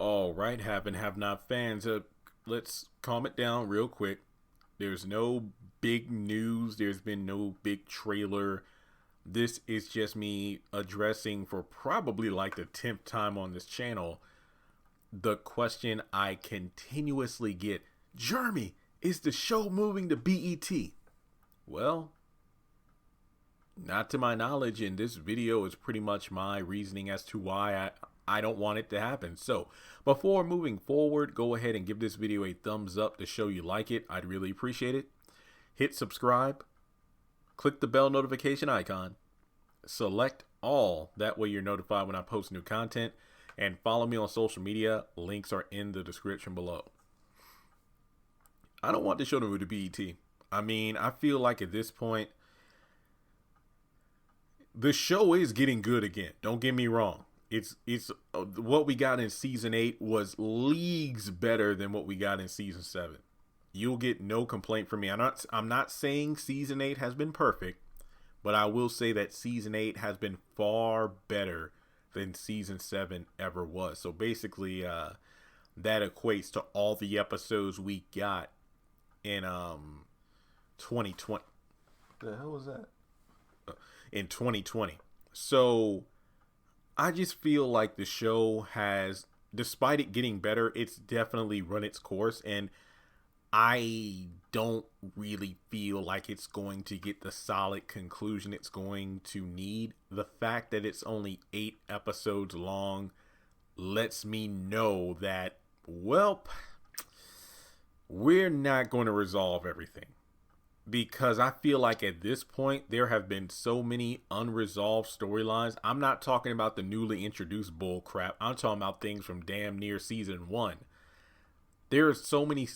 All right, have and have not fans. Let's calm it down real quick. There's no big news. There's been no big trailer. This is just me addressing for probably like the 10th time on this channel the question I continuously get. Jeremy, is the show moving to BET? Well, not to my knowledge, and this video is pretty much my reasoning as to why I don't want it to happen. So before moving forward, go ahead and give this video a thumbs up to show you like it. I'd really appreciate it. Hit subscribe, click the bell notification icon, select all, that way you're notified when I post new content, and follow me on social media. Links are in the description below. I don't want the show to move to BET. I mean, I feel like at this point, the show is getting good again. Don't get me wrong. It's what we got in season 8 was leagues better than what we got in season 7. You'll get no complaint from me. I'm not saying season 8 has been perfect, but I will say that season 8 has been far better than season 7 ever was. So basically, that equates to all the episodes we got in 2020. The hell was that? In 2020. So I just feel like the show has, despite it getting better, it's definitely run its course, and I don't really feel like it's going to get the solid conclusion it's going to need. The fact that it's only 8 episodes long lets me know that, well, we're not going to resolve everything. Because I feel like at this point, there have been so many unresolved storylines. I'm not talking about the newly introduced bull crap. I'm talking about things from damn near season 1. There are so many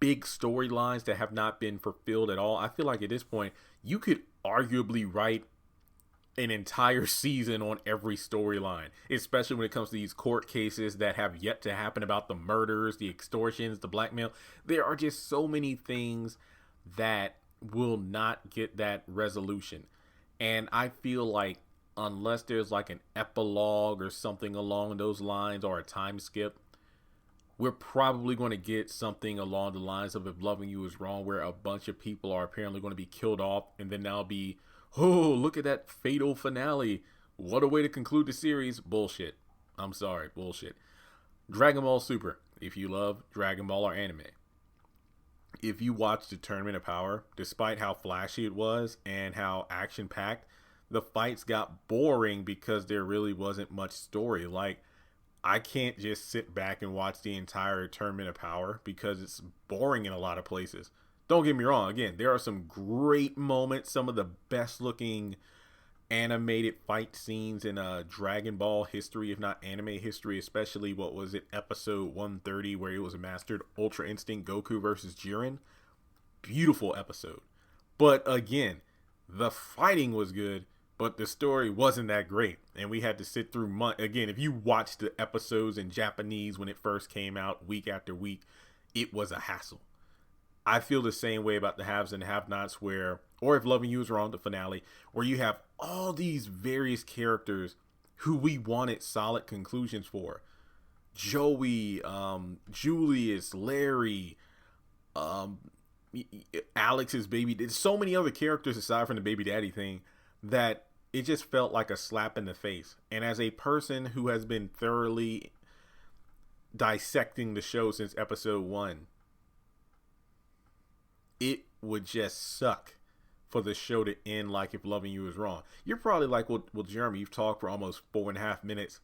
big storylines that have not been fulfilled at all. I feel like at this point, you could arguably write an entire season on every storyline, especially when it comes to these court cases that have yet to happen about the murders, the extortions, the blackmail. There are just so many things that will not get that resolution. And I feel like unless there's like an epilogue or something along those lines, or a time skip, we're probably going to get something along the lines of If Loving You Is Wrong, where a bunch of people are apparently going to be killed off, and then that'll be, oh, look at that fatal finale. What a way to conclude the series. Bullshit. I'm sorry, bullshit. Dragon Ball Super, if you love Dragon Ball or anime. If you watch the Tournament of Power, despite how flashy it was and how action-packed, the fights got boring because there really wasn't much story. Like, I can't just sit back and watch the entire Tournament of Power because it's boring in a lot of places. Don't get me wrong. Again, there are some great moments, some of the best-looking animated fight scenes in Dragon Ball history, if not anime history, especially, what was it, episode 130, where it was mastered Ultra Instinct Goku versus Jiren. Beautiful episode. But again, the fighting was good, but the story wasn't that great, and we had to sit through months. Again, if you watch the episodes in Japanese when it first came out, week after week, it was a hassle. I feel the same way about the haves and have-nots, where, or If Loving You Is Wrong, the finale, where you have all these various characters who we wanted solid conclusions for. Joey, Julius, Larry, Alex's baby. There's so many other characters aside from the baby daddy thing that it just felt like a slap in the face. And as a person who has been thoroughly dissecting the show since episode 1, it would just suck for the show to end like If Loving You Is Wrong. You're probably like, well, Jeremy, you've talked for almost 4.5 minutes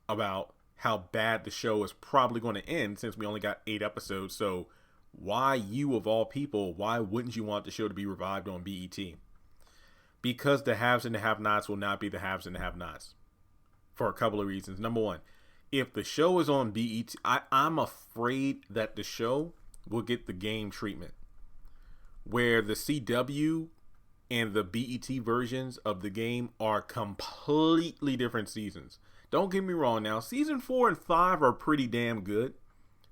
about how bad the show is probably going to end since we only got 8 episodes. So why, you of all people, why wouldn't you want the show to be revived on BET? Because the haves and the have-nots will not be the haves and the have-nots for a couple of reasons. Number one, if the show is on BET, I'm afraid that the show will get the game treatment, where the CW and the BET versions of the game are completely different seasons. Don't get me wrong now, season 4 and 5 are pretty damn good,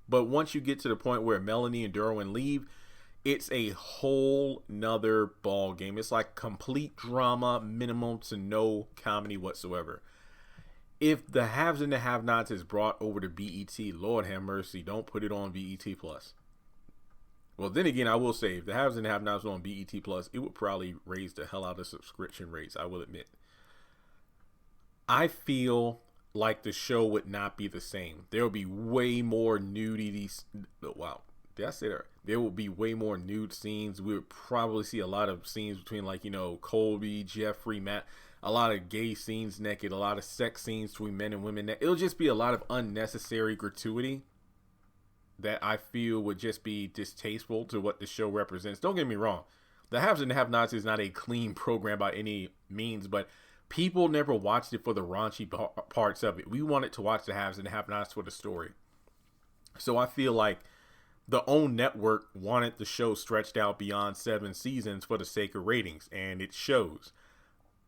but once you get to the point where Melanie and Derwin leave, it's a whole nother ball game. It's like complete drama, minimal to no comedy whatsoever. If the haves and the have-nots is brought over to BET, Lord have mercy, don't put it on BET Plus. Well, then again, I will say, if the haves and the have-nots were on BET Plus, it would probably raise the hell out of subscription rates, I will admit. I feel like the show would not be the same. There will be way more nudity. Wow, did I say that? There will be way more nude scenes. We would probably see a lot of scenes between, like, you know, Colby, Jeffrey, Matt. A lot of gay scenes naked. A lot of sex scenes between men and women. It'll just be a lot of unnecessary gratuity that I feel would just be distasteful to what the show represents. Don't get me wrong. The Haves and the Have-Nots is not a clean program by any means, but people never watched it for the raunchy parts of it. We wanted to watch the Haves and the Have-Nots for the story. So I feel like the OWN network wanted the show stretched out beyond 7 seasons for the sake of ratings, and it shows.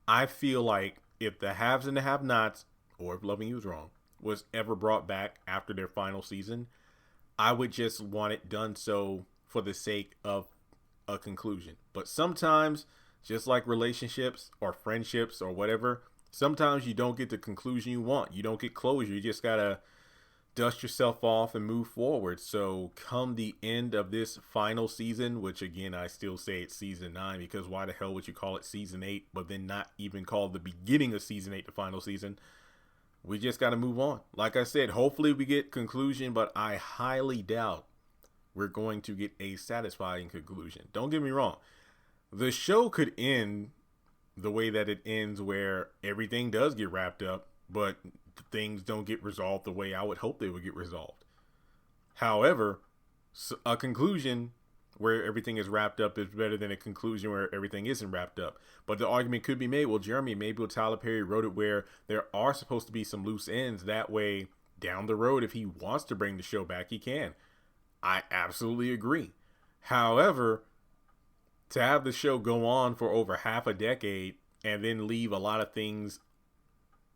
I feel like if the Haves and the Have-Nots, or if Loving You Is Wrong, was ever brought back after their final season, I would just want it done so for the sake of a conclusion. But sometimes, just like relationships or friendships or whatever, sometimes you don't get the conclusion you want. You don't get closure. You just gotta dust yourself off and move forward. So come the end of this final season, which again, I still say it's season 9, because why the hell would you call it season 8, but then not even call the beginning of season 8 the final season? We just got to move on. Like I said, hopefully we get conclusion, but I highly doubt we're going to get a satisfying conclusion. Don't get me wrong. The show could end the way that it ends, where everything does get wrapped up, but things don't get resolved the way I would hope they would get resolved. However, a conclusion where everything is wrapped up is better than a conclusion where everything isn't wrapped up. But the argument could be made, well, Jeremy, maybe Tyler Perry wrote it where there are supposed to be some loose ends. That way, down the road, if he wants to bring the show back, he can. I absolutely agree. However, to have the show go on for over half a decade and then leave a lot of things,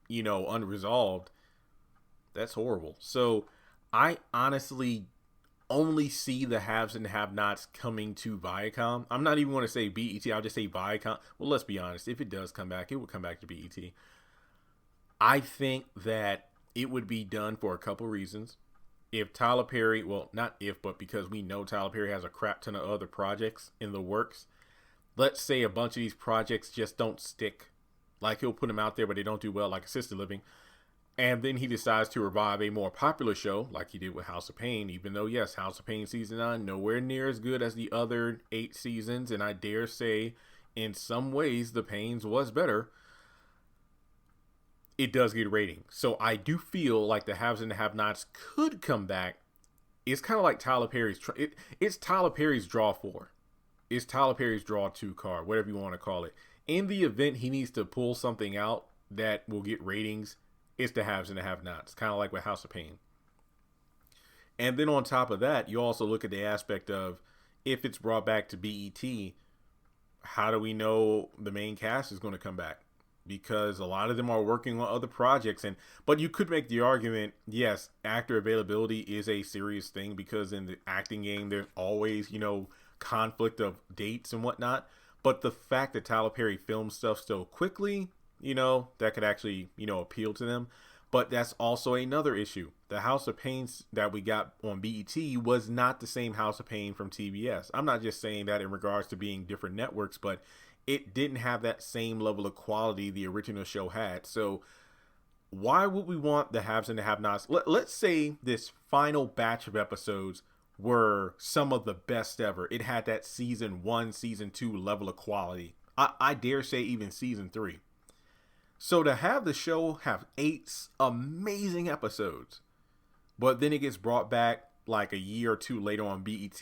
you know, unresolved, that's horrible. So I honestly only see the haves and have-nots coming to Viacom. I'm not even going to say BET. I'll just say Viacom. Well, let's be honest. If it does come back, it would come back to BET. I think that it would be done for a couple reasons. If Tyler Perry, well, not if, but because we know Tyler Perry has a crap ton of other projects in the works. Let's say a bunch of these projects just don't stick. Like, he'll put them out there, but they don't do well, like Assisted Living. And then he decides to revive a more popular show, like he did with House of Pain, even though, yes, House of Pain season 9, nowhere near as good as the other 8 seasons. And I dare say, in some ways, The Pains was better. It does get ratings. So I do feel like the haves and the have-nots could come back. It's kind of like Tyler Perry's, it's Tyler Perry's draw 4. It's Tyler Perry's draw 2 card, whatever you want to call it. In the event he needs to pull something out that will get ratings, it's the haves and the have-nots, kind of like with House of Pain. And then on top of that, you also look at the aspect of, if it's brought back to BET, how do we know the main cast is going to come back? Because a lot of them are working on other projects. But you could make the argument, yes, actor availability is a serious thing, because in the acting game, there's always, you know, conflict of dates and whatnot. But the fact that Tyler Perry films stuff so quickly, you know, that could actually, you know, appeal to them. But that's also another issue. The House of Pain that we got on BET was not the same House of Pain from TBS. I'm not just saying that in regards to being different networks, but it didn't have that same level of quality the original show had. So why would we want the haves and the have-nots? Let's say this final batch of episodes were some of the best ever. It had that season 1, season 2 level of quality. I dare say even season 3. So to have the show have 8 amazing episodes, but then it gets brought back like a year or 2 later on BET,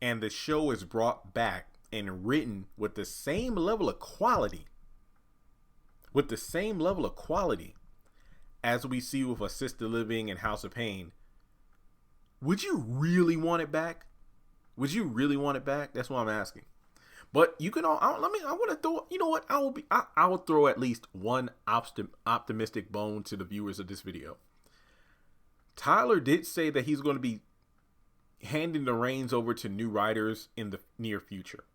and the show is brought back and written with the same level of quality, as we see with Assisted Living and House of Pain, would you really want it back? Would you really want it back? That's what I'm asking. But you can all, I want to throw, you know what? I will throw at least one optimistic bone to the viewers of this video. Tyler did say that he's going to be handing the reins over to new writers in the near future.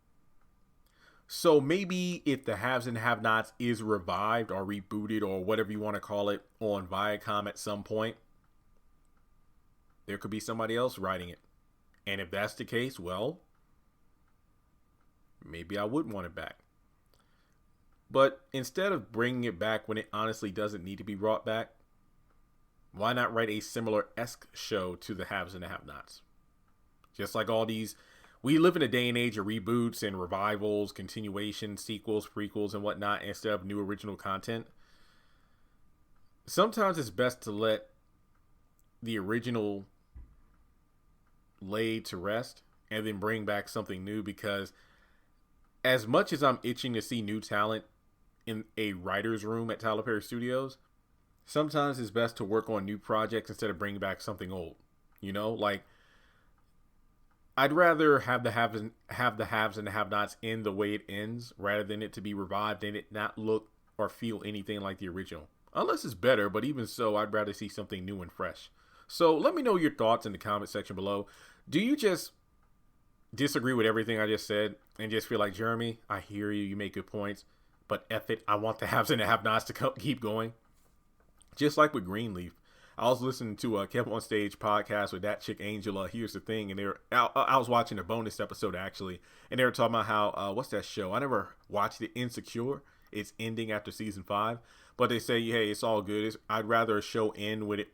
So maybe if the Haves and Have-Nots is revived or rebooted or whatever you want to call it on Viacom at some point, there could be somebody else writing it. And if that's the case, well, maybe I would want it back. But instead of bringing it back when it honestly doesn't need to be brought back, why not write a similar-esque show to the Haves and the Have-Nots? Just like all these, we live in a day and age of reboots and revivals, continuations, sequels, prequels, and whatnot instead of new original content. Sometimes it's best to let the original lay to rest and then bring back something new, because as much as I'm itching to see new talent in a writer's room at Tyler Perry Studios, sometimes it's best to work on new projects instead of bringing back something old. You know, like, I'd rather have the haves and the have-nots end the way it ends rather than it to be revived and it not look or feel anything like the original. Unless it's better, but even so, I'd rather see something new and fresh. So let me know your thoughts in the comment section below. Do you just disagree with everything I just said and just feel like, Jeremy, I hear you, you make good points, but F it, I want the haves and the have-nots to keep going? Just like with Greenleaf, I was listening to a Kept on Stage podcast with that chick Angela. Here's the thing, and I was watching a bonus episode actually, and they were talking about how what's that show? I never watched it, Insecure. It's ending after season 5, but they say, hey, it's all good. I'd rather a show end where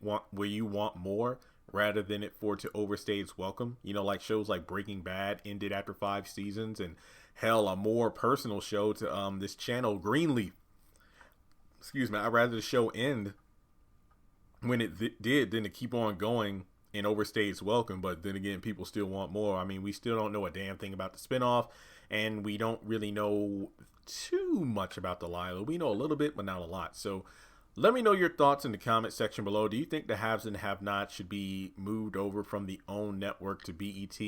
you want more rather than it for it to overstay its welcome. You know, like shows like Breaking Bad ended after 5 seasons, and hell, a more personal show to this channel, Greenleaf. Excuse me. I'd rather the show end when it did than to keep on going and overstay its welcome. But then again, people still want more. I mean, we still don't know a damn thing about the spinoff, and we don't really know too much about Delilah. We know a little bit, but not a lot. So let me know your thoughts in the comment section below. Do you think the haves and have-nots should be moved over from the OWN network to BET?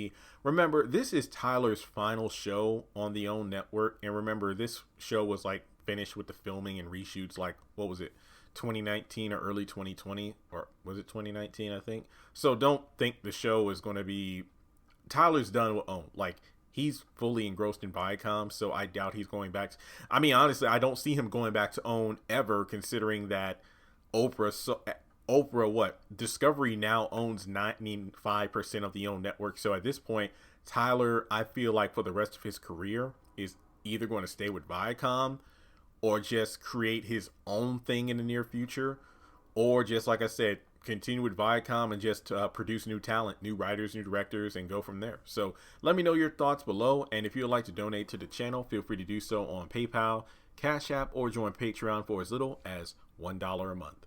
Remember, this is Tyler's final show on the OWN network. And remember, this show was like finished with the filming and reshoots, like, what was it, 2019 or early 2020? Or was it 2019, I think? So don't think the show is going to be... Tyler's done with OWN. Like, he's fully engrossed in Viacom, so I doubt he's going back. I mean, honestly, I don't see him going back to OWN ever, considering that Discovery now owns 95% of the OWN network. So at this point, Tyler, I feel like for the rest of his career, is either going to stay with Viacom or just create his own thing in the near future, or just, like I said, continue with Viacom and just produce new talent, new writers, new directors, and go from there. So let me know your thoughts below, and if you would like to donate to the channel, feel free to do so on PayPal, Cash App, or join Patreon for as little as $1 a month.